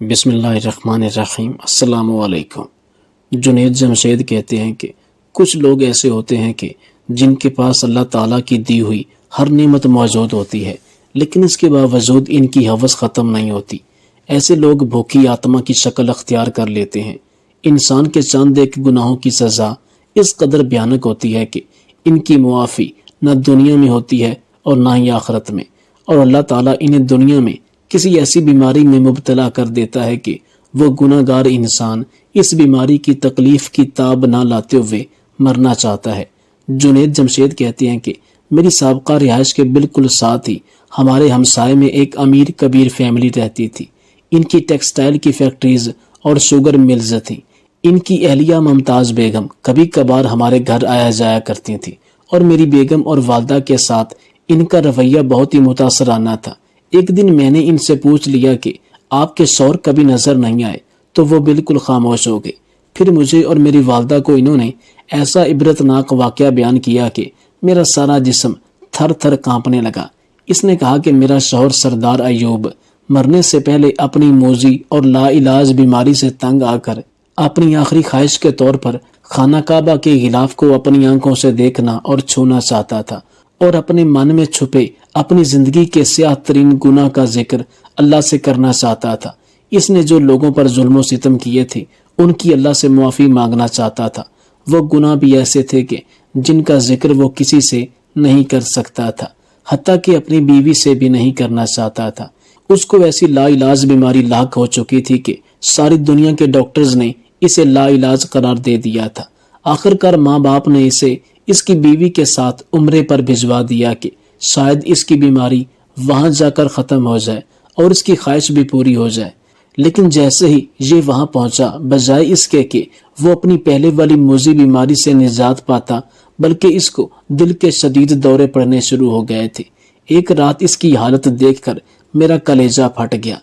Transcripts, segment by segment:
بسم اللہ الرحمن الرحیم۔ السلام علیکم۔ جنید جمشید کہتے ہیں کہ کچھ لوگ ایسے ہوتے ہیں کہ جن کے پاس اللہ تعالیٰ کی دی ہوئی ہر نعمت موجود ہوتی ہے، لیکن اس کے باوجود ان کی ہوس ختم نہیں ہوتی۔ ایسے لوگ بھوکی آتما کی شکل اختیار کر لیتے ہیں۔ انسان کے چاند ایک گناہوں کی سزا اس قدر بھیانک ہوتی ہے کہ ان کی معافی نہ دنیا میں ہوتی ہے اور نہ ہی آخرت میں، اور اللہ تعالیٰ انہیں دنیا میں کسی ایسی بیماری میں مبتلا کر دیتا ہے کہ وہ گناہ گار انسان اس بیماری کی تکلیف کی تاب نہ لاتے ہوئے مرنا چاہتا ہے۔ جنید جمشید کہتے ہیں کہ میری سابقہ رہائش کے بالکل ساتھ ہی ہمارے ہمسائے میں ایک امیر کبیر فیملی رہتی تھی۔ ان کی ٹیکسٹائل کی فیکٹریز اور شوگر ملز تھیں۔ ان کی اہلیہ ممتاز بیگم کبھی کبھار ہمارے گھر آیا جایا کرتی تھی، اور میری بیگم اور والدہ کے ساتھ ان کا رویہ بہت ہی متاثرانہ تھا۔ ایک دن میں نے ان سے پوچھ لیا کہ آپ کے شوہر کبھی نظر نہیں آئے، تو وہ بالکل خاموش ہو گئے۔ پھر مجھے اور میری والدہ کو انہوں نے ایسا عبرتناک واقعہ بیان کیا کہ میرا سارا جسم تھر تھر کانپنے لگا۔ اس نے کہا کہ میرا شوہر سردار ایوب مرنے سے پہلے اپنی موذی اور لا علاج بیماری سے تنگ آ کر اپنی آخری خواہش کے طور پر خانہ کعبہ کے غلاف کو اپنی آنکھوں سے دیکھنا اور چھونا چاہتا تھا، اور اپنے من میں چھپے اپنی زندگی کے سیاہ ترین گناہ کا ذکر اللہ سے کرنا چاہتا تھا۔ اس نے جو لوگوں پر ظلم و ستم کیے تھے ان کی اللہ سے معافی مانگنا چاہتا تھا۔ وہ گناہ بھی ایسے تھے کہ جن کا ذکر وہ کسی سے نہیں کر سکتا تھا، حتیٰ کہ اپنی بیوی سے بھی نہیں کرنا چاہتا تھا۔ اس کو ایسی لا علاج بیماری لاحق ہو چکی تھی کہ ساری دنیا کے ڈاکٹرز نے اسے لا علاج قرار دے دیا تھا۔ آخر کار ماں باپ نے اسے اس کی بیوی کے ساتھ عمرے پر بھجوا دیا کہ شاید اس کی بیماری وہاں جا کر ختم ہو جائے اور اس کی خواہش بھی پوری ہو جائے۔ لیکن جیسے ہی یہ وہاں پہنچا، بجائے اس کے کہ وہ اپنی پہلے والی موذی بیماری سے نجات پاتا، بلکہ اس کو دل کے شدید دورے پڑنے شروع ہو گئے تھے۔ ایک رات اس کی حالت دیکھ کر میرا کلیجہ پھٹ گیا۔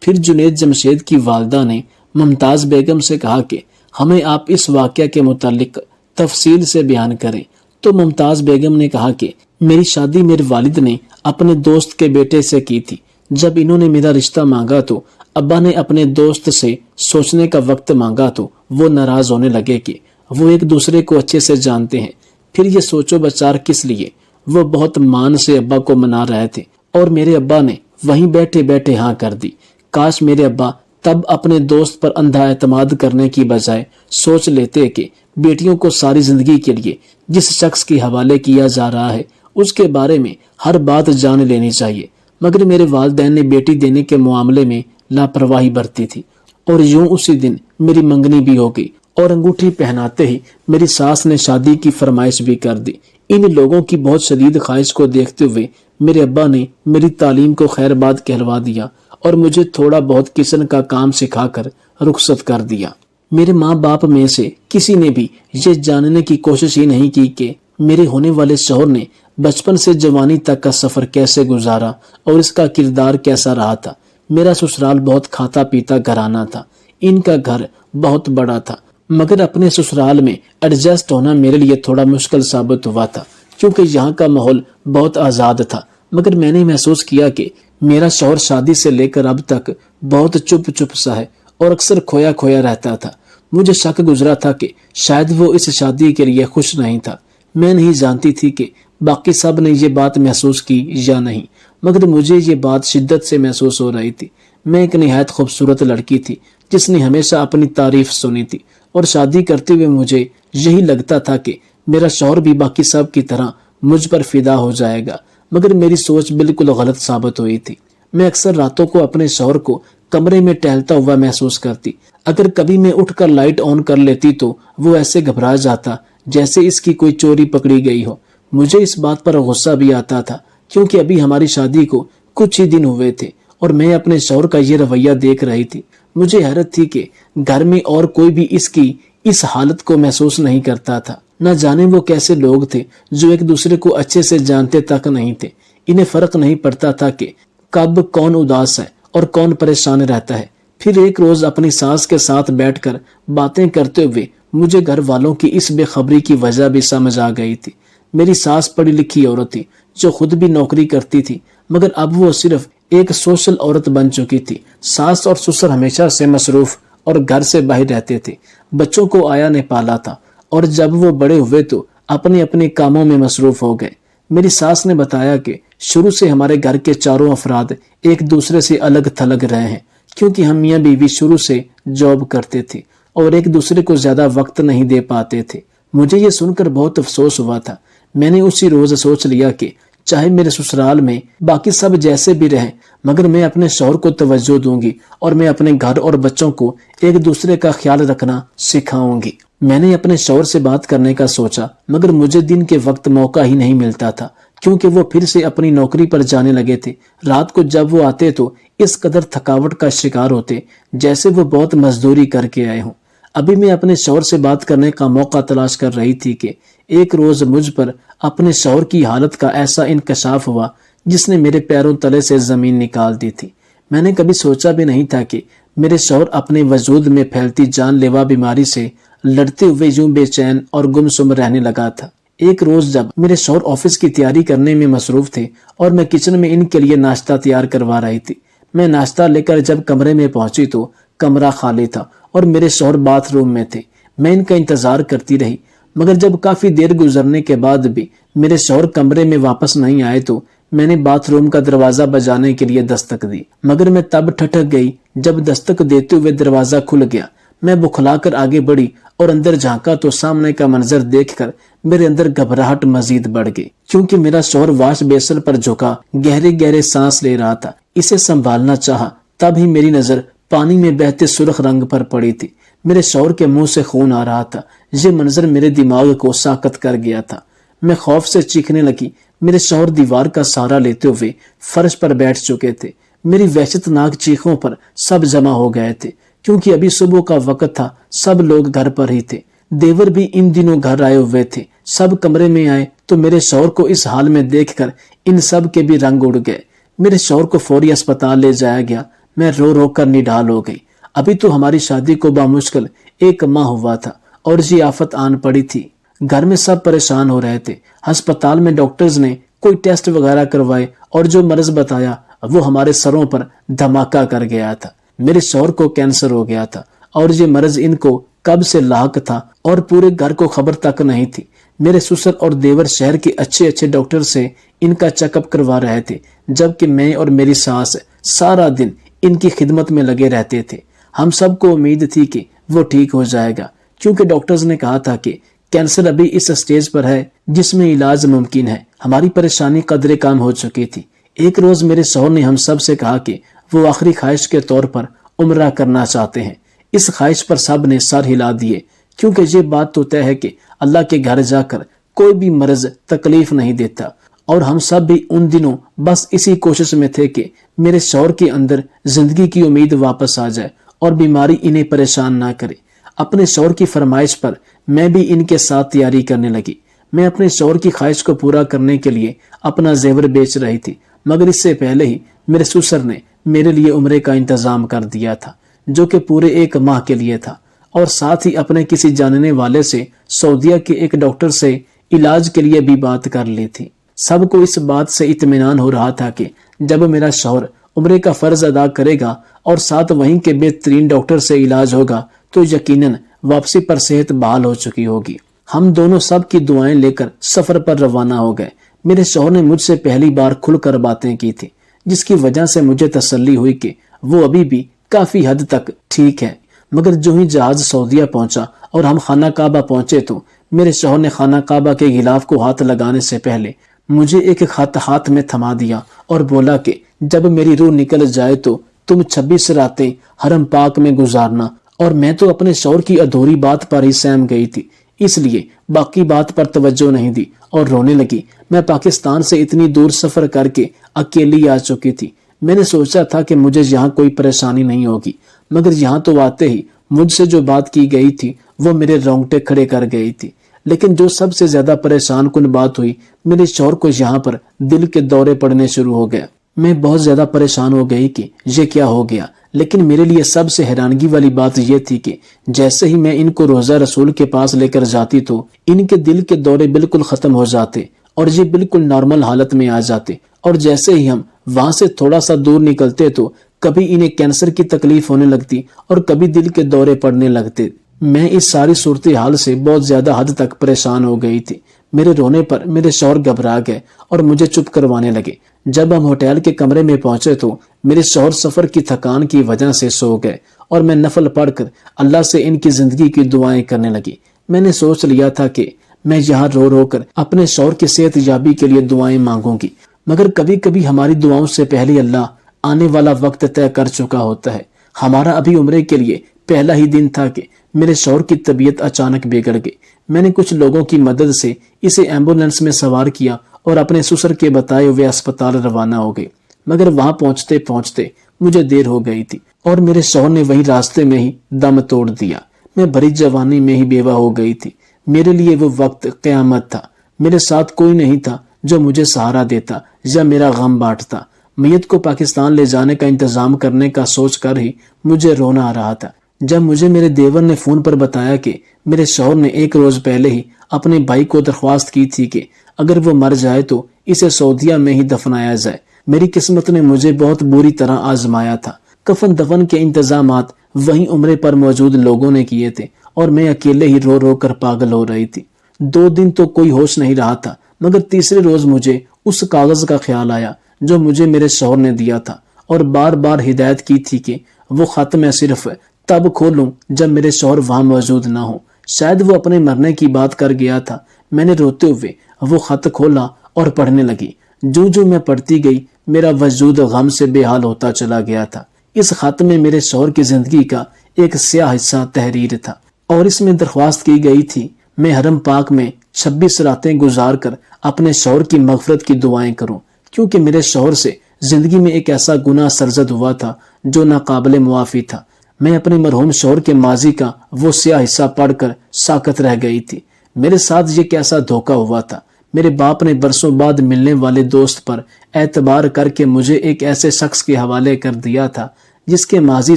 پھر جنید جمشید کی والدہ نے ممتاز بیگم سے کہا کہ ہمیں آپ اس واقعہ کے متعلق تفصیل سے بیان کریں، تو ممتاز بیگم نے کہا کہ میری شادی میرے والد نے اپنے دوست کے بیٹے سے کی تھی۔ جب انہوں نے میرا رشتہ مانگا تو ابا نے اپنے دوست سے سوچنے کا وقت مانگا، تو وہ ناراض ہونے لگے کہ وہ ایک دوسرے کو اچھے سے جانتے ہیں، پھر یہ سوچو بچار کس لیے۔ وہ بہت مان سے ابا کو منا رہے تھے، اور میرے ابا نے وہیں بیٹھے بیٹھے ہاں کر دی۔ کاش میرے ابا تب اپنے دوست پر اندھا اعتماد کرنے کی بجائے سوچ لیتے کہ بیٹیوں کو ساری زندگی کے لیے جس شخص کے حوالے کیا جا رہا ہے اس کے بارے میں ہر بات جان لینی چاہیے۔ مگر میرے والدین نے بیٹی دینے کے معاملے میں لاپرواہی برتی تھی، اور یوں اسی دن میری منگنی بھی ہو گئی، اور انگوٹھی پہناتے ہی میری ساس نے شادی کی فرمائش بھی کر دی۔ ان لوگوں کی بہت شدید خواہش کو دیکھتے ہوئے میرے ابا نے میری تعلیم کو خیر باد کہلوا دیا اور مجھے تھوڑا بہت کچن کا کام سکھا کر رخصت کر دیا۔ میرے ماں باپ میں سے کسی نے بھی یہ جاننے کی کوشش ہی نہیں کی کہ میرے ہونے والے شوہر نے بچپن سے جوانی تک کا سفر کیسے گزارا اور اس کا کردار کیسا رہا تھا۔ میرا سسرال بہت کھاتا پیتا گھرانہ تھا۔ ان کا گھر بہت بڑا تھا، مگر اپنے سسرال میں ایڈجسٹ ہونا میرے لیے تھوڑا مشکل ثابت ہوا تھا، کیونکہ یہاں کا ماحول بہت آزاد تھا۔ مگر میں نے محسوس کیا کہ میرا شوہر شادی سے لے کر اب تک بہت چپ سا ہے اور اکثر کھویا کھویا رہتا تھا۔ مجھے شک گزرا تھا کہ شاید وہ اس شادی کے لیے خوش نہیں تھا۔ میں نہیں جانتی تھی کہ باقی سب نے یہ بات محسوس کی یا نہیں، مگر مجھے یہ بات شدت سے محسوس ہو رہی تھی۔ میں ایک نہایت خوبصورت لڑکی تھی جس نے ہمیشہ اپنی تعریف سنی تھی، اور شادی کرتے ہوئے مجھے یہی لگتا تھا کہ میرا شوہر بھی باقی سب کی طرح مجھ پر فدا ہو جائے گا۔ مگر میری سوچ بالکل غلط ثابت ہوئی تھی۔ میں اکثر راتوں کو اپنے شوہر کو کمرے میں ٹہلتا ہوا محسوس کرتی۔ اگر کبھی میں اٹھ کر لائٹ آن کر لیتی تو وہ ایسے گھبرا جاتا جیسے اس کی کوئی چوری پکڑی گئی ہو۔ مجھے اس بات پر غصہ بھی آتا تھا، کیونکہ ابھی ہماری شادی کو کچھ ہی دن ہوئے تھے اور میں اپنے شوہر کا یہ رویہ دیکھ رہی تھی۔ مجھے حیرت تھی کہ گھر میں اور کوئی بھی اس کی اس حالت کو محسوس نہیں کرتا تھا۔ نہ جانے وہ کیسے لوگ تھے جو ایک دوسرے کو اچھے سے جانتے تک نہیں تھے۔ انہیں فرق نہیں پڑتا تھا کہ کب کون اداس ہے اور کون پریشان رہتا ہے۔ پھر ایک روز اپنی ساس کے ساتھ بیٹھ کر باتیں کرتے ہوئے مجھے گھر والوں کی اس بے خبری کی وجہ بھی سمجھ آ گئی تھی۔ میری ساس پڑھی لکھی عورت تھی جو خود بھی نوکری کرتی تھی، مگر اب وہ صرف ایک سوشل عورت بن چکی تھی۔ ساس اور سسر ہمیشہ سے مصروف اور گھر سے باہر رہتے تھے۔ بچوں کو آیا نے پالا تھا اور جب وہ بڑے ہوئے تو اپنے اپنے کاموں میں مصروف ہو گئے۔ میری ساس نے بتایا کہ شروع سے ہمارے گھر کے چاروں افراد ایک دوسرے سے الگ تھلگ رہے ہیں، کیونکہ ہم میاں بیوی شروع سے جاب کرتے تھے اور ایک دوسرے کو زیادہ وقت نہیں دے پاتے تھے۔ مجھے یہ سن کر بہت افسوس ہوا تھا۔ میں نے اسی روز سوچ لیا کہ چاہے میرے سسرال میں باقی سب جیسے بھی رہیں، مگر میں اپنے شوہر کو توجہ دوں گی اور میں اپنے گھر اور بچوں کو ایک دوسرے کا خیال رکھنا سکھاؤں گی۔ میں نے اپنے شوہر سے بات کرنے کا سوچا، مگر مجھے دن کے وقت موقع ہی نہیں ملتا تھا، کیونکہ وہ پھر سے اپنی نوکری پر جانے لگے تھے۔ رات کو جب وہ آتے تو اس قدر تھکاوٹ کا شکار ہوتے جیسے وہ بہت مزدوری کر کے آئے ہوں۔ ابھی میں اپنے شوہر سے بات کرنے کا موقع تلاش کر رہی تھی کہ ایک روز مجھ پر اپنے شوہر کی حالت کا ایسا انکشاف ہوا جس نے میرے پیروں تلے سے زمین نکال دی تھی۔ میں نے کبھی سوچا بھی نہیں تھا کہ میرے شوہر اپنے وجود میں پھیلتی جان لیوا بیماری سے لڑتے ہوئے یوں بے چین اور گمسم رہنے لگا تھا۔ ایک روز جب میرے شوہر آفس کی تیاری کرنے میں مصروف تھے اور میں کچن میں ان کے لیے ناشتہ تیار کروا رہی تھی، میں ناشتہ لے کر جب کمرے میں پہنچی تو کمرہ خالی تھا اور میرے شوہر باتھ روم میں تھے۔ میں ان کا انتظار کرتی رہی، مگر جب کافی دیر گزرنے کے بعد بھی میرے شوہر کمرے میں واپس نہیں آئے تو میں نے باتھ روم کا دروازہ بجانے کے لیے دستک دی، مگر میں تب ٹھٹک گئی جب دستک دیتے ہوئے دروازہ کھل گیا۔ میں بکھلا کر آگے بڑھی اور اندر جھانکا تو سامنے کا منظر دیکھ کر میرے اندر گھبراہٹ مزید بڑھ گئی، کیونکہ میرا شوہر واش بیسن پر جھکا گہرے گہرے سانس لے رہا تھا۔ اسے سنبھالنا چاہا، تب ہی میری نظر پانی میں بہتے سرخ رنگ پر پڑی تھی۔ میرے شوہر کے منہ سے خون آ رہا تھا۔ یہ منظر میرے دماغ کو ساکت کر گیا تھا۔ میں خوف سے چیخنے لگی۔ میرے شوہر دیوار کا سہارا لیتے ہوئے فرش پر بیٹھ چکے تھے۔ میری وحشت ناک چیخوں پر سب جمع ہو گئے تھے، کیونکہ ابھی صبح کا وقت تھا، سب لوگ گھر پر ہی تھے۔ دیور بھی ان دنوں گھر آئے ہوئے تھے۔ سب کمرے میں آئے تو میرے شوہر کو اس حال میں دیکھ کر ان سب کے بھی رنگ اڑ گئے۔ میرے شوہر کو فوری اسپتال لے جایا گیا۔ میں رو رو کر نڈال ہو گئی۔ ابھی تو ہماری شادی کو بامشکل 1 ماہ ہوا تھا اور یہ آفت آن پڑی تھی۔ گھر میں سب پریشان ہو رہے تھے۔ ہسپتال میں ڈاکٹرز نے کوئی ٹیسٹ وغیرہ کروائے اور جو مرض بتایا وہ ہمارے سروں پر دھماکہ کر گیا تھا۔ میرے شوہر کو کینسر ہو گیا تھا اور یہ مرض ان کو کب سے لاحق تھا اور پورے گھر کو خبر تک نہیں تھی۔ میرے سسر اور دیور شہر کے اچھے اچھے ڈاکٹر سے ان کا چیک اپ کروا رہے تھے، جبکہ میں اور میری ساس سارا دن ان کی خدمت میں لگے رہتے تھے۔ ہم سب کو امید تھی کہ وہ ٹھیک ہو جائے گا، کیونکہ ڈاکٹرز نے کہا تھا کہ کینسر ابھی اس سٹیج پر ہے جس میں علاج ممکن ہے۔ ہماری پریشانی قدرے کام ہو چکی تھی۔ ایک روز میرے شوہر نے ہم سب سے کہا کہ وہ آخری خواہش کے طور پر عمرہ کرنا چاہتے ہیں۔ اس خواہش پر سب نے سر ہلا دیے، کیونکہ یہ بات تو طے ہے کہ اللہ کے گھر جا کر کوئی بھی مرض تکلیف نہیں دیتا، اور ہم سب بھی ان دنوں بس اسی کوشش میں تھے کہ میرے شوہر کے اندر زندگی کی امید واپس آ جائے اور بیماری انہیں پریشان نہ کرے۔ اپنے شوہر کی فرمائش پر میں بھی ان کے ساتھ تیاری کرنے لگی۔ میں اپنے شوہر کی خواہش کو پورا کرنے کے لیے اپنا زیور بیچ رہی تھی، مگر اس سے پہلے ہی میرے سسر نے میرے لیے عمرے کا انتظام کر دیا تھا، جو کہ پورے 1 ماہ کے لیے تھا، اور ساتھ ہی اپنے کسی جاننے والے سے سعودیہ کے ایک ڈاکٹر سے علاج کے لیے بھی بات کر لی تھی۔ سب کو اس بات سے اطمینان ہو رہا تھا کہ جب میرا شوہر عمرے کا فرض ادا کرے گا اور ساتھ وہیں کے بہترین ڈاکٹر سے علاج ہوگا تو یقیناً واپسی پر صحت بحال ہو چکی ہوگی۔ ہم دونوں سب کی دعائیں لے کر سفر پر روانہ ہو گئے۔ میرے شوہر نے مجھ سے پہلی بار کھل کر باتیں کی تھی، جس کی وجہ سے مجھے تسلی ہوئی کہ وہ ابھی بھی کافی حد تک ٹھیک ہے۔ مگر جو ہی جہاز سعودیہ پہنچا اور ہم خانہ کعبہ پہنچے تو میرے شوہر نے خانہ کعبہ کے غلاف کو ہاتھ لگانے سے پہلے مجھے ایک خط ہاتھ میں تھما دیا اور بولا کہ جب میری روح نکل جائے تو تم 26 راتیں حرم پاک میں گزارنا۔ اور میں تو اپنے شوہر کی ادھوری بات پر ہی سہم گئی تھی، اس لیے باقی بات پر توجہ نہیں دی اور رونے لگی۔ میں پاکستان سے اتنی دور سفر کر کے اکیلی آ چکی تھی۔ میں نے سوچا تھا کہ مجھے یہاں کوئی پریشانی نہیں ہوگی، مگر یہاں تو آتے ہی مجھ سے جو بات کی گئی تھی وہ میرے رونگٹے کھڑے کر گئی تھی۔ لیکن جو سب سے زیادہ پریشان کن بات ہوئی، میرے شوہر کو یہاں پر دل کے دورے پڑنے شروع ہو گیا۔ میں بہت زیادہ پریشان ہو گئی کہ یہ کیا ہو گیا، لیکن میرے لیے سب سے حیرانگی والی بات یہ تھی کہ جیسے ہی میں ان کو روضہ رسول کے پاس لے کر جاتی تو ان کے دل کے دورے بالکل ختم ہو جاتے اور یہ بالکل نارمل حالت میں آ جاتے، اور جیسے ہی ہم وہاں سے تھوڑا سا دور نکلتے تو کبھی انہیں کینسر کی تکلیف ہونے لگتی اور کبھی دل کے دورے پڑنے لگتے۔ میں اس ساری صورتحال سے بہت زیادہ حد تک پریشان ہو گئی تھی۔ میرے رونے پر میرے شوہر گھبرا گئے اور مجھے چپ کروانے لگے۔ جب ہم ہوٹل کے کمرے میں پہنچے تو میرے شوہر سفر کی تھکان کی وجہ سے سو گئے اور میں نفل پڑھ کر اللہ سے ان کی زندگی کی دعائیں کرنے لگی۔ میں نے سوچ لیا تھا کہ میں یہاں رو رو کر اپنے شوہر کی صحت یابی کے لیے دعائیں مانگوں گی، مگر کبھی کبھی ہماری دعاؤں سے پہلے اللہ آنے والا وقت طے کر چکا ہوتا ہے۔ ہمارا ابھی عمرے کے لیے پہلا ہی دن تھا کہ میرے شوہر کی طبیعت اچانک بگڑ گئی۔ میں نے کچھ لوگوں کی مدد سے اسے ایمبولینس میں سوار کیا اور اپنے سسر کے بتائے ہوئے اسپتال روانہ ہو گئے، مگر وہاں پہنچتے پہنچتے مجھے دیر ہو گئی تھی اور میرے شوہر نے وہی راستے میں ہی دم توڑ دیا۔ میں بڑی جوانی میں ہی بیوہ ہو گئی تھی۔ میرے لیے وہ وقت قیامت تھا۔ میرے ساتھ کوئی نہیں تھا جو مجھے سہارا دیتا یا میرا غم بانٹتا۔ میت کو پاکستان لے جانے کا انتظام کرنے کا سوچ کر ہی مجھے رونا آ رہا تھا۔ جب مجھے میرے دیور نے فون پر بتایا کہ میرے شوہر نے ایک روز پہلے ہی اپنے بھائی کو درخواست کی تھی کہ اگر وہ مر جائے تو اسے سعودیہ میں ہی دفنایا جائے، میری قسمت نے مجھے بہت بری طرح آزمایا تھا۔ کفن دفن کے انتظامات وہیں عمرے پر موجود لوگوں نے کیے تھے اور میں اکیلے ہی رو رو کر پاگل ہو رہی تھی۔ 2 دن تو کوئی ہوش نہیں رہا تھا، مگر تیسرے روز مجھے اس کاغذ کا خیال آیا جو مجھے میرے شوہر نے دیا تھا اور بار بار ہدایت کی تھی کہ وہ خط میں صرف تب کھولوں جب میرے شوہر وہاں موجود نہ ہو۔ شاید وہ اپنے مرنے کی بات کر گیا تھا۔ میں نے روتے ہوئے وہ خط کھولا اور پڑھنے لگی۔ جو میں پڑھتی گئی میرا وجود غم سے بے حال ہوتا چلا گیا تھا۔ اس خط میں میرے شوہر کی زندگی کا ایک سیاہ حصہ تحریر تھا اور اس میں درخواست کی گئی تھی میں حرم پاک میں 26 راتیں گزار کر اپنے شوہر کی مغفرت کی دعائیں کروں، کیونکہ میرے شوہر سے زندگی میں ایک ایسا گناہ سرزد ہوا تھا جو ناقابل معافی تھا۔ میں اپنے مرحوم شوہر کے ماضی کا وہ سیاہ حصہ پڑھ کر ساکت رہ گئی تھی۔ میرے ساتھ یہ کیسا دھوکہ ہوا تھا۔ میرے باپ نے برسوں بعد ملنے والے دوست پر اعتبار کر کے مجھے ایک ایسے شخص کے حوالے کر دیا تھا جس کے ماضی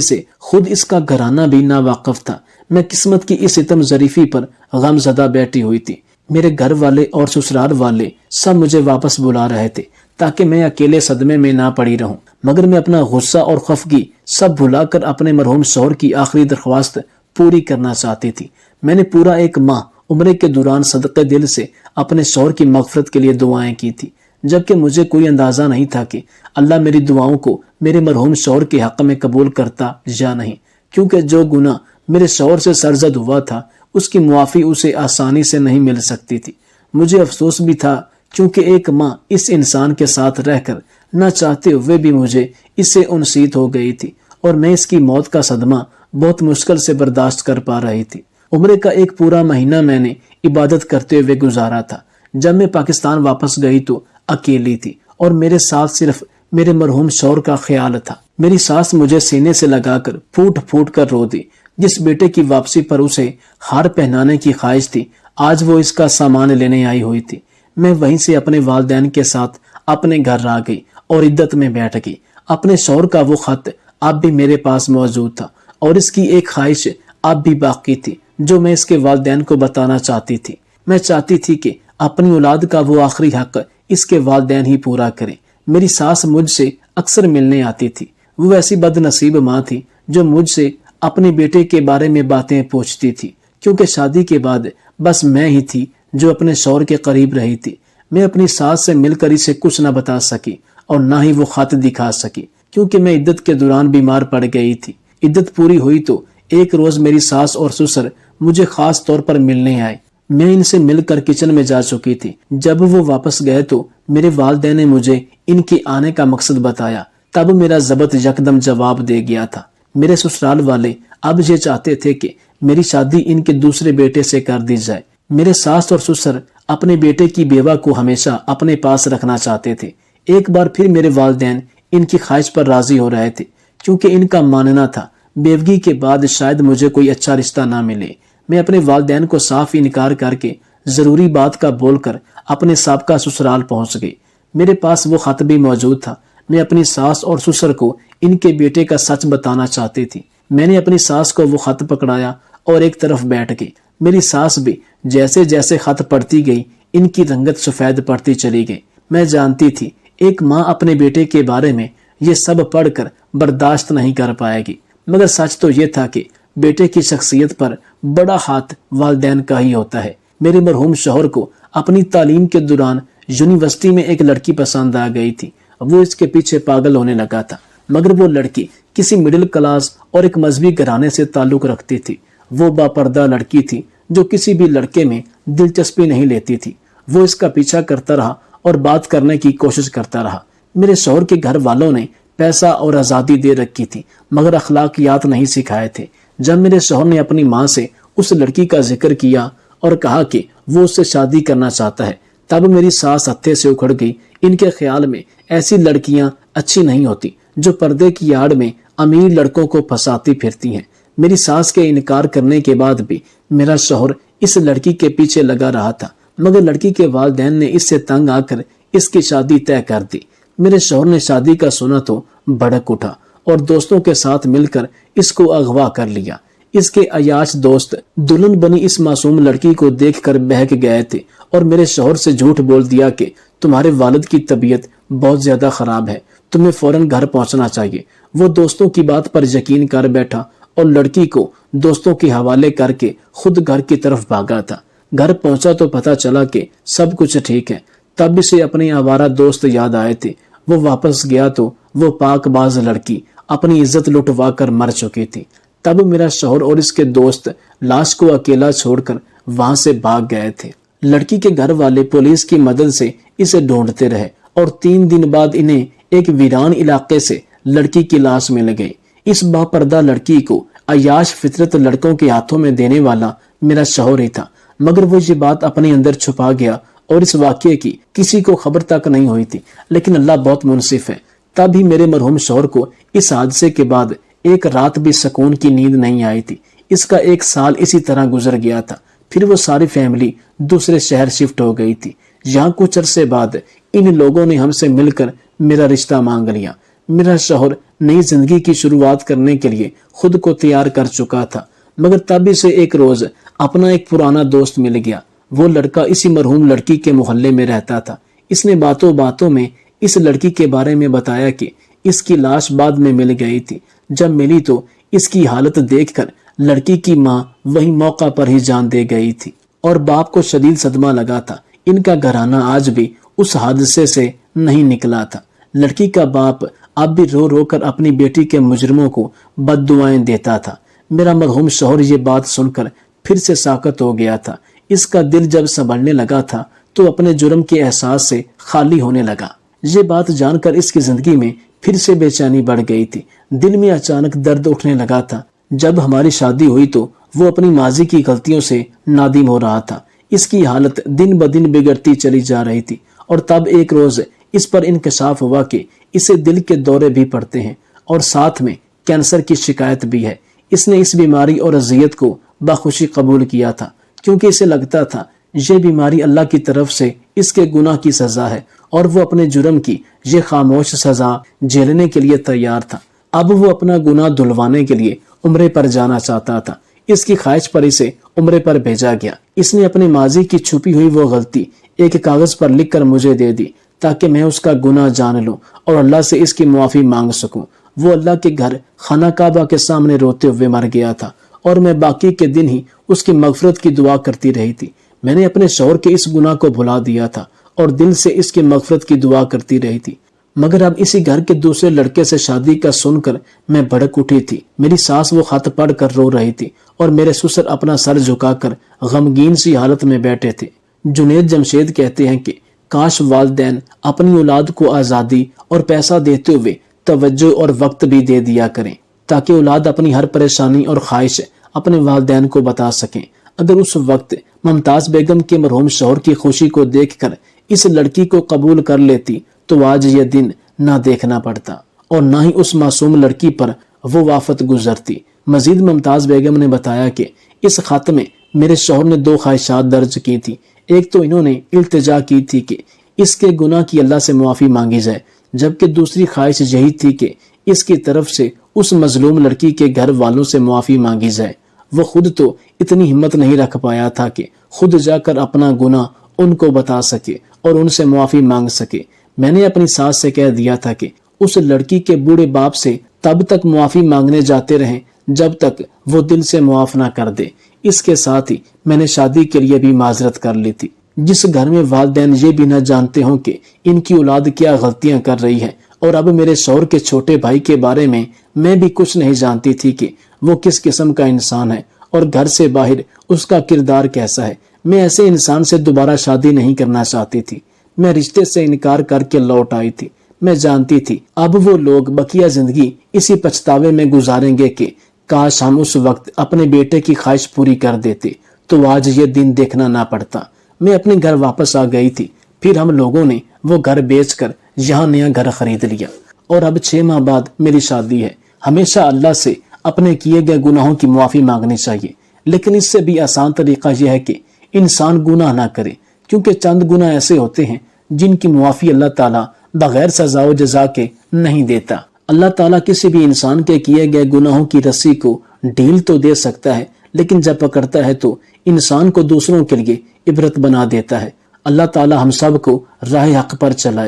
سے خود اس کا گھرانہ بھی ناواقف تھا۔ میں قسمت کی اس ستم ظریفی پر غم زدہ بیٹھی ہوئی تھی۔ میرے گھر والے اور سسرال والے سب مجھے واپس بلا رہے تھے تاکہ میں اکیلے صدمے میں نہ پڑی رہوں، مگر میں اپنا غصہ اور خفگی سب بھلا کر اپنے مرحوم شوہر کی آخری درخواست پوری کرنا چاہتی تھی۔ میں نے پورا 1 ماہ عمرے کے دوران صدقے دل سے اپنے شوہر کی مغفرت کے لیے دعائیں کی تھی، جبکہ مجھے کوئی اندازہ نہیں تھا کہ اللہ میری دعاؤں کو میرے مرحوم شوہر کے حق میں قبول کرتا یا نہیں، کیونکہ جو گناہ میرے شوہر سے سرزد ہوا تھا اس کی معافی اسے آسانی سے نہیں مل سکتی تھی۔ مجھے افسوس بھی تھا کیونکہ 1 ماہ اس انسان کے ساتھ رہ کر نہ چاہتے ہوئے بھی مجھے اس سے انسیت ہو گئی تھی اور میں اس کی موت کا صدمہ بہت مشکل سے برداشت کر پا رہی تھی۔ عمرے کا 1 پورا مہینہ میں نے عبادت کرتے ہوئے گزارا تھا۔ جب میں پاکستان واپس گئی تو اکیلی تھی اور میرے ساتھ صرف میرے مرحوم شوہر کا خیال تھا۔ میری ساس مجھے سینے سے لگا کر پھوٹ پھوٹ کر رو دی۔ جس بیٹے کی واپسی پر اسے ہار پہنانے کی خواہش تھی، آج وہ اس کا سامان لینے آئی ہوئی تھی۔ میں وہیں سے اپنے والدین کے ساتھ اپنے گھر آ گئی اور عدت میں بیٹھ گئی۔ اپنے شوہر کا وہ خط اب بھی میرے پاس موجود تھا اور اس کی ایک خواہش اب بھی باقی تھی جو میں اس کے والدین کو بتانا چاہتی تھی۔ میں چاہتی تھی کہ اپنی اولاد کا وہ آخری حق اس کے والدین ہی پورا کریں۔ میری ساس مجھ سے اکثر ملنے آتی تھی۔ وہ ایسی بد نصیب ماں تھی جو مجھ سے اپنے بیٹے کے بارے میں باتیں پوچھتی تھی، کیونکہ شادی کے بعد بس میں ہی تھی جو اپنے شوہر کے قریب رہی تھی۔ میں اپنی ساس سے مل کر اسے کچھ نہ بتا سکی اور نہ ہی وہ خط دکھا سکی، کیونکہ میں عدت کے دوران بیمار پڑ گئی تھی۔ عدت پوری ہوئی تو ایک روز میری ساس اور سسر مجھے خاص طور پر ملنے آئے۔ میں ان سے مل کر کچن میں جا چکی تھی۔ جب وہ واپس گئے تو میرے والدین نے مجھے ان کے آنے کا مقصد بتایا، تب میرا ضبط یکدم جواب دے گیا تھا۔ میرے سسرال والے اب یہ چاہتے تھے کہ میری شادی ان کے دوسرے بیٹے سے کر دی جائے۔ میرے ساس اور سسر اپنے بیٹے کی بیوہ کو ہمیشہ اپنے پاس رکھنا چاہتے تھے۔ ایک بار پھر میرے والدین ان کی خواہش پر راضی ہو رہے تھے، کیونکہ ان کا ماننا تھا بیوگی کے بعد شاید مجھے کوئی اچھا رشتہ نہ ملے۔ میں اپنے والدین کو صاف انکار کر کے ضروری بات کا بول کر اپنے سابقہ سسرال پہنچ گئی۔ میرے پاس وہ خط بھی موجود تھا۔ میں اپنی ساس اور سسر کو ان کے بیٹے کا سچ بتانا چاہتی تھی۔ میں نے اپنی ساس کو وہ خط پکڑایا اور ایک طرف بیٹھ گئی۔ میری ساس بھی جیسے جیسے خط پڑھتی گئی ان کی رنگت سفید پڑتی چلی گئی۔ میں جانتی تھی ایک ماں اپنے بیٹے کے بارے میں یہ سب پڑھ کر برداشت نہیں کر پائے گی، مگر سچ تو یہ تھا کہ بیٹے کی شخصیت پر بڑا ہاتھ والدین کا ہی ہوتا ہے۔ میرے مرحوم شوہر کو اپنی تعلیم کے دوران یونیورسٹی میں ایک لڑکی پسند آ گئی تھی۔ وہ اس کے پیچھے پاگل ہونے لگا تھا، مگر وہ لڑکی کسی مڈل کلاس اور ایک مذہبی گھرانے سے تعلق رکھتی تھی۔ وہ باپردہ لڑکی تھی جو کسی بھی لڑکے میں دلچسپی نہیں لیتی تھی۔ وہ اس کا پیچھا کرتا رہا اور بات کرنے کی کوشش کرتا رہا۔ میرے شوہر کے گھر والوں نے پیسہ اور آزادی دے رکھی تھی، مگر اخلاقیات نہیں سکھائے تھے۔ جب میرے شوہر نے اپنی ماں سے اس لڑکی کا ذکر کیا اور کہا کہ وہ اس سے شادی کرنا چاہتا ہے، تب میری سانس ہتھے سے اکھڑ گئی۔ ان کے خیال میں ایسی لڑکیاں اچھی نہیں ہوتی جو پردے کی آڑ میں امیر لڑکوں کو پھنساتی پھرتی ہیں۔ میری ساس کے انکار کرنے کے بعد بھی میرا شوہر اس لڑکی کے پیچھے لگا رہا تھا، مگر لڑکی کے والدین نے اس سے تنگ آ کر اس کی شادی طے کر دی۔ میرے شوہر نے شادی کا سنا تو بھڑک اٹھا اور دوستوں کے ساتھ مل کر اس کو اغوا کر لیا۔ اس کے عیاش دوست دلہن بنی اس معصوم لڑکی کو دیکھ کر بہک گئے تھے اور میرے شوہر سے جھوٹ بول دیا کہ تمہارے والد کی طبیعت بہت زیادہ خراب ہے، تمہیں فوراً گھر پہنچنا چاہیے۔ وہ دوستوں کی بات پر یقین کر بیٹھا اور لڑکی کو دوستوں کے حوالے کر کے خود گھر کی طرف بھاگا تھا۔ گھر پہنچا تو پتہ چلا کہ سب کچھ ٹھیک ہے۔ تب اسے اپنے آوارہ دوست یاد آئے تھے۔ وہ واپس گیا تو وہ پاک باز لڑکی اپنی عزت لٹوا کر مر چکی تھی۔ تب میرا شوہر اور اس کے دوست لاش کو اکیلا چھوڑ کر وہاں سے بھاگ گئے تھے۔ لڑکی کے گھر والے پولیس کی مدد سے اسے ڈھونڈتے رہے اور 3 دن بعد انہیں ایک ویران علاقے سے لڑکی کی لاش مل گئی۔ اس باپردہ لڑکی کو عیاش فطرت لڑکوں کے ہاتھوں میں دینے والا میرا شوہر ہی تھا، مگر وہ یہ بات اپنے اندر چھپا گیا اور اس واقعے کی کسی کو خبر تک نہیں ہوئی تھی۔ لیکن اللہ بہت منصف ہے، تب ہی میرے مرحوم شوہر کو اس حادثے کے بعد ایک رات بھی سکون کی نیند نہیں آئی تھی۔ اس کا 1 سال اسی طرح گزر گیا تھا۔ پھر وہ ساری فیملی دوسرے شہر شفٹ ہو گئی تھی۔ یہاں کچھ عرصے بعد ان لوگوں نے ہم سے مل کر میرا رشتہ مانگ لیا۔ میرا شوہر نئی زندگی کی شروعات کرنے کے لیے خود کو تیار کر چکا تھا، مگر تب اسے ایک روز اپنا ایک پرانا دوست مل گیا۔ وہ لڑکا اسی مرحوم لڑکی کے محلے میں رہتا تھا۔ اس نے باتوں باتوں میں اس لڑکی کے بارے میں بتایا کہ اس کی لاش بعد میں مل گئی تھی۔ جب ملی تو اس کی حالت دیکھ کر لڑکی کی ماں وہی موقع پر ہی جان دے گئی تھی اور باپ کو شدید صدمہ لگا تھا۔ ان کا گھرانہ آج بھی اس حادثے سے نہیں نکلا تھا۔ لڑکی کا باپ اب بھی رو رو کر اپنی بیٹی کے مجرموں کو بد دعائیں دیتا تھا۔ میرا مرحوم شوہر یہ بات سن کر پھر سے ساکت ہو گیا تھا۔ اس کا دل جب سنبھلنے لگا تھا تو اپنے جرم کے احساس سے خالی ہونے لگا۔ یہ بات جان کر اس کی زندگی میں پھر سے بے چینی بڑھ گئی تھی۔ دل میں اچانک درد اٹھنے لگا تھا۔ جب ہماری شادی ہوئی تو وہ اپنی ماضی کی غلطیوں سے نادم ہو رہا تھا۔ اس کی حالت دن بدن بگڑتی چلی جا رہی تھی اور تب ایک روز اس پر انکشاف ہوا کہ اسے دل کے دورے بھی پڑتے ہیں اور ساتھ میں کینسر کی شکایت بھی ہے۔ اس نے اس بیماری اور اذیت کو بخوشی قبول کیا تھا، کیونکہ اسے لگتا تھا یہ بیماری اللہ کی طرف سے اس کے گناہ کی سزا ہے اور وہ اپنے جرم کی یہ خاموش سزا جھیلنے کے لیے تیار تھا۔ اب وہ اپنا گناہ دھلوانے کے لیے عمرے پر جانا چاہتا تھا۔ اس کی خواہش پر اسے عمرے پر بھیجا گیا۔ اس نے اپنے ماضی کی چھپی ہوئی وہ غلطی ایک کاغذ پر لکھ کر مجھے دے دی تاکہ میں اس کا گناہ جان لوں اور اللہ سے اس کی معافی مانگ سکوں۔ وہ اللہ کے گھر خانہ کعبہ کے سامنے روتے ہوئے مر گیا تھا اور میں باقی کے دن ہی اس کی مغفرت کی دعا کرتی رہی تھی۔ میں نے اپنے شوہر کے اس گناہ کو بھلا دیا تھا اور دل سے اس کی مغفرت کی دعا کرتی رہی تھی، مگر اب اسی گھر کے دوسرے لڑکے سے شادی کا سن کر میں بھڑک اٹھی تھی۔ میری ساس وہ خط پڑھ کر رو رہی تھی اور میرے سسر اپنا سر جھکا کر غمگین سی حالت میں بیٹھے تھے۔ جنید جمشید کہتے ہیں کہ کاش والدین اپنی اولاد کو آزادی اور پیسہ دیتے ہوئے توجہ اور وقت بھی دے دیا کریں تاکہ اولاد اپنی ہر پریشانی اور خواہش اپنے والدین کو بتا سکیں۔ اگر اس وقت ممتاز بیگم کے مرحوم شوہر کی خوشی کو دیکھ کر اس لڑکی کو قبول کر لیتی تو آج یہ دن نہ دیکھنا پڑتا اور نہ ہی اس معصوم لڑکی پر وہ وافت گزرتی۔ مزید ممتاز بیگم نے بتایا کہ اس خط میں میرے شوہر نے 2 خواہشات درج کی تھی۔ ایک تو انہوں نے التجا کی تھی کہ اس کے گناہ کی اللہ سے معافی مانگی جائے، جبکہ دوسری خواہش یہی تھی کہ اس کی طرف سے اس مظلوم لڑکی کے گھر والوں سے معافی مانگی جائے۔ وہ خود تو اتنی ہمت نہیں رکھ پایا تھا کہ خود جا کر اپنا گناہ ان کو بتا سکے اور ان سے معافی مانگ سکے۔ میں نے اپنی ساس سے کہہ دیا تھا کہ اس لڑکی کے بوڑھے باپ سے تب تک معافی مانگنے جاتے رہیں جب تک وہ دل سے معاف نہ کر دے۔ اس کے ساتھ ہی میں نے شادی کے لیے بھی معذرت کر لی تھی۔ جس گھر میں والدین یہ بھی نہ جانتے ہوں کہ ان کی اولاد کیا غلطیاں کر رہی ہے، اور اب میرے شوہر کے چھوٹے بھائی کے بارے میں بھی کچھ نہیں جانتی تھی کہ وہ کس قسم کا انسان ہے اور گھر سے باہر اس کا کردار کیسا ہے، میں ایسے انسان سے دوبارہ شادی نہیں کرنا چاہتی تھی۔ میں رشتے سے انکار کر کے لوٹ آئی تھی۔ میں جانتی تھی اب وہ لوگ بقیہ زندگی اسی پچھتاوے میں گزاریں گے کہ کاش ہم اس وقت اپنے بیٹے کی خواہش پوری کر دیتے تو آج یہ دن دیکھنا نہ پڑتا۔ میں اپنے گھر واپس آ گئی تھی۔ پھر ہم لوگوں نے وہ گھر بیچ کر یہاں نیا گھر خرید لیا، اور اب 6 ماہ بعد میری شادی ہے۔ ہمیشہ اللہ سے اپنے کیے گئے گناہوں کی معافی مانگنی چاہیے، لیکن اس سے بھی آسان طریقہ یہ ہے کہ انسان گناہ نہ کرے، کیونکہ چند گناہ ایسے ہوتے ہیں جن کی معافی اللہ تعالیٰ بغیر سزا و جزا کے نہیں دیتا۔ اللہ تعالیٰ کسی بھی انسان کے کیے گئے گناہوں کی رسی کو ڈھیل تو دے سکتا ہے، لیکن جب پکڑتا ہے تو انسان کو دوسروں کے لیے عبرت بنا دیتا ہے۔ اللہ تعالیٰ ہم سب کو راہ حق پر چلائے۔